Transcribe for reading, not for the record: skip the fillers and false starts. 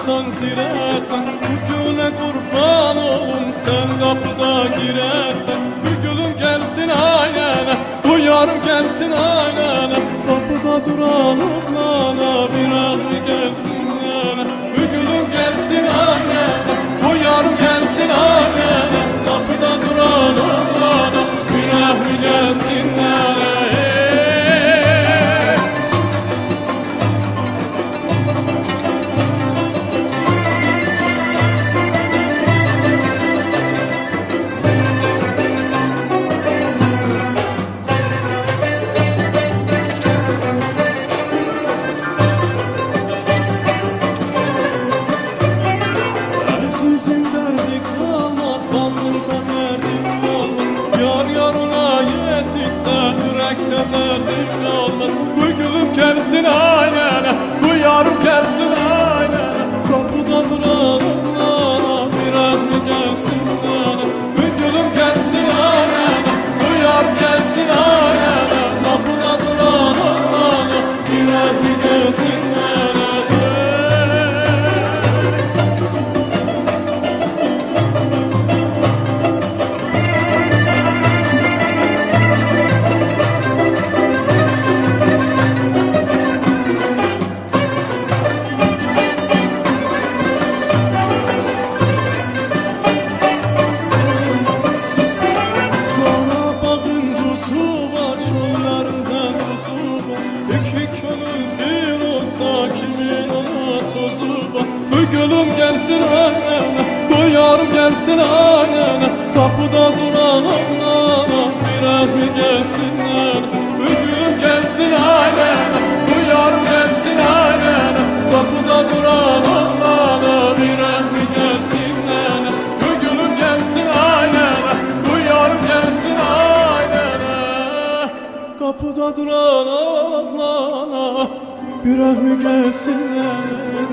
çıkarsan ziresen, bugüne kurban olum sen kapıda giresen. Bir gülüm gelsin ailene, bu yarım gelsin ailene, kapıda duran oğlana bir rahmi gelsin nene. Bir gülüm gelsin ailene, bu yarım gelsin ailene, kapıda duran oğlana bir rahmi gelsin nene. Sizin derdik olmaz, ballıda derdik olmaz. Yar yarına yetişse yürekte derdik olmaz. Bu gülüm gelsin ailene, bu yarım gelsin ailene, kapıda duran oğlana bir rahmi gelsin nene. Bu gülüm gelsin ailene, bu yarım gelsin ailene, kapıda duran oğlana bir rahmi gelsin nene. Bu gülüm gelsin ailene, bu yarım gelsin ailene, kapıda duran oğlana bir rahmi gelsin nene. Bu gülüm gelsin ailene, bu yarım gelsin ailene, kapıda duran oğlana bir rahmi gelsin nene. Bu gülüm gelsin ailene, bu yarım gelsin ailene, kapıda duran oğlana bir rahmi gelsin nene.